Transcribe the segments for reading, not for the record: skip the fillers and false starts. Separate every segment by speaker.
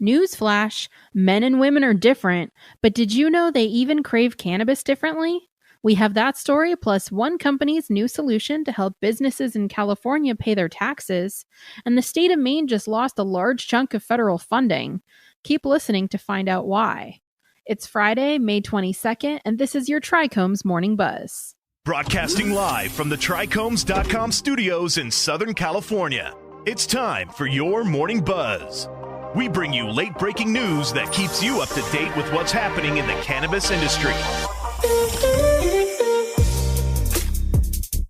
Speaker 1: Newsflash, men and women are different, but did you know they even crave cannabis differently? We have that story plus one company's new solution to help businesses in California pay their taxes, and the state of Maine just lost a large chunk of federal funding. Keep listening to find out why. It's Friday, May 22nd, and this is your TRICHOMES Morning Buzz.
Speaker 2: Broadcasting live from the TRICHOMES.com studios in Southern California. It's time for your Morning Buzz. We bring you late-breaking news that keeps you up to date with what's happening in the cannabis industry.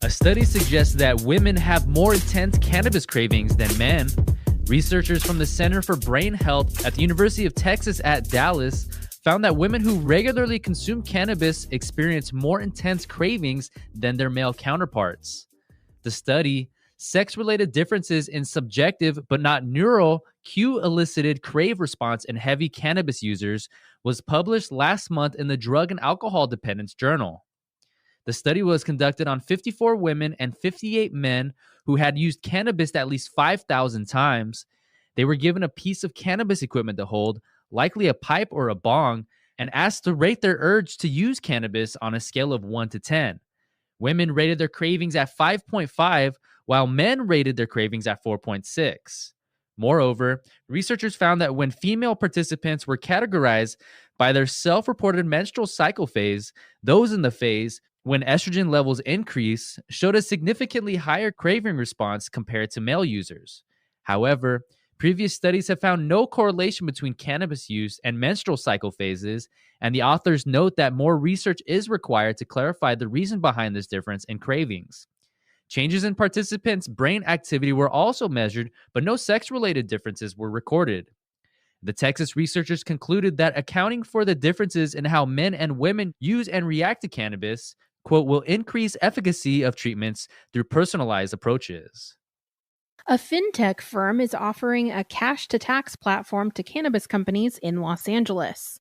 Speaker 3: A study suggests that women have more intense cannabis cravings than men. Researchers from the Center for Brain Health at the University of Texas at Dallas found that women who regularly consume cannabis experience more intense cravings than their male counterparts. The study, Sex-Related Differences in Subjective but Not Neural Cue-Elicited Crave Response in Heavy Cannabis Users, was published last month in the Drug and Alcohol Dependence Journal. The study was conducted on 54 women and 58 men who had used cannabis at least 5,000 times. They were given a piece of cannabis equipment to hold, likely a pipe or a bong, and asked to rate their urge to use cannabis on a scale of 1 to 10. Women rated their cravings at 5.5, while men rated their cravings at 4.6. Moreover, researchers found that when female participants were categorized by their self-reported menstrual cycle phase, those in the phase when estrogen levels increase showed a significantly higher craving response compared to male users. However, previous studies have found no correlation between cannabis use and menstrual cycle phases, and the authors note that more research is required to clarify the reason behind this difference in cravings. Changes in participants' brain activity were also measured, but no sex-related differences were recorded. The Texas researchers concluded that accounting for the differences in how men and women use and react to cannabis, quote, will increase efficacy of treatments through personalized approaches.
Speaker 1: A FinTech firm is offering a cash-to-tax platform to cannabis companies in Los Angeles.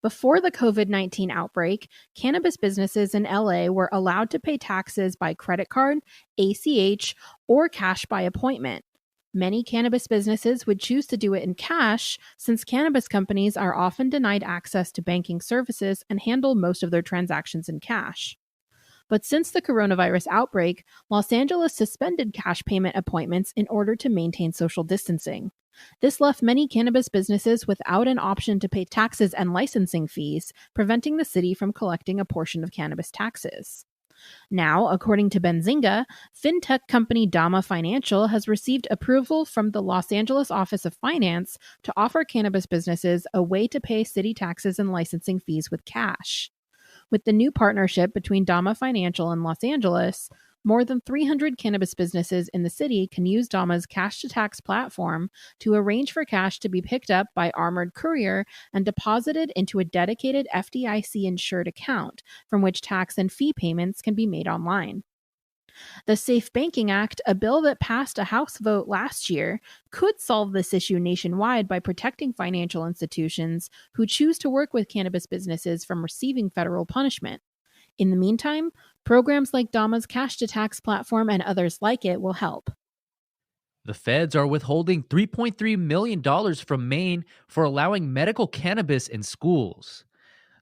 Speaker 1: Before the COVID-19 outbreak, cannabis businesses in LA were allowed to pay taxes by credit card, ACH, or cash by appointment. Many cannabis businesses would choose to do it in cash since cannabis companies are often denied access to banking services and handle most of their transactions in cash. But since the coronavirus outbreak, Los Angeles suspended cash payment appointments in order to maintain social distancing. This left many cannabis businesses without an option to pay taxes and licensing fees, preventing the city from collecting a portion of cannabis taxes. Now, according to Benzinga, FinTech company Dama Financial has received approval from the Los Angeles Office of Finance to offer cannabis businesses a way to pay city taxes and licensing fees with cash. With the new partnership between Dama Financial and Los Angeles, more than 300 cannabis businesses in the city can use Dama's cash-to-tax platform to arrange for cash to be picked up by armored courier and deposited into a dedicated FDIC-insured account from which tax and fee payments can be made online. The Safe Banking Act, a bill that passed a House vote last year, could solve this issue nationwide by protecting financial institutions who choose to work with cannabis businesses from receiving federal punishment. In the meantime, programs like Dama's cash-to-tax platform and others like it will help.
Speaker 3: The feds are withholding $3.3 million from Maine for allowing medical cannabis in schools.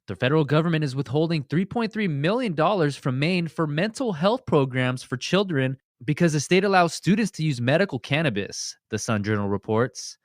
Speaker 3: The federal government is withholding $3.3 million from Maine for mental health programs for children because the state allows students to use medical cannabis, the Sun Journal reports.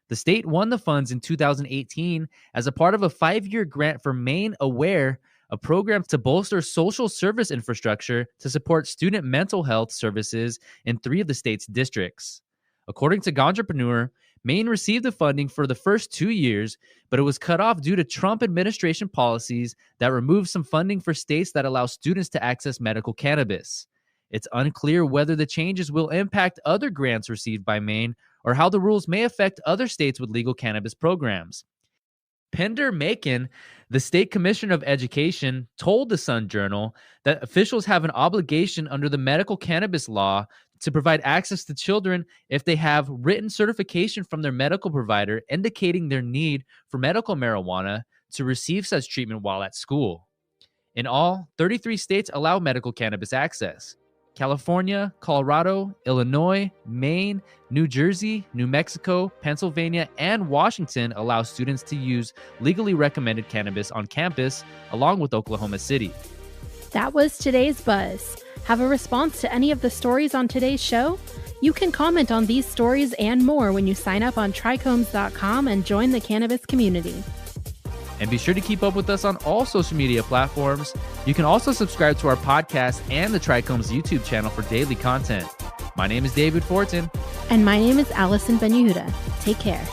Speaker 3: The state won the funds in 2018 as a part of a 5-year grant for Maine Aware, a program to bolster social service infrastructure to support student mental health services in 3 of the state's districts. According to Ganjapreneur, Maine received the funding for the first 2 years, but it was cut off due to Trump administration policies that removed some funding for states that allow students to access medical cannabis. It's unclear whether the changes will impact other grants received by Maine or how the rules may affect other states with legal cannabis programs. Pender Macon, the state commissioner of education, told the Sun Journal that officials have an obligation under the medical cannabis law to provide access to children if they have written certification from their medical provider indicating their need for medical marijuana to receive such treatment while at school. In all, 33 states allow medical cannabis access. California, Colorado, Illinois, Maine, New Jersey, New Mexico, Pennsylvania, and Washington allow students to use legally recommended cannabis on campus, along with Oklahoma City.
Speaker 1: That was today's Buzz. Have a response to any of the stories on today's show? You can comment on these stories and more when you sign up on TRICHOMES.com and join the cannabis community.
Speaker 3: And be sure to keep up with us on all social media platforms. You can also subscribe to our podcast and the TRICHOMES YouTube channel for daily content. My name is David Fortin.
Speaker 1: And my name is Allison Ben-Yehuda. Take care.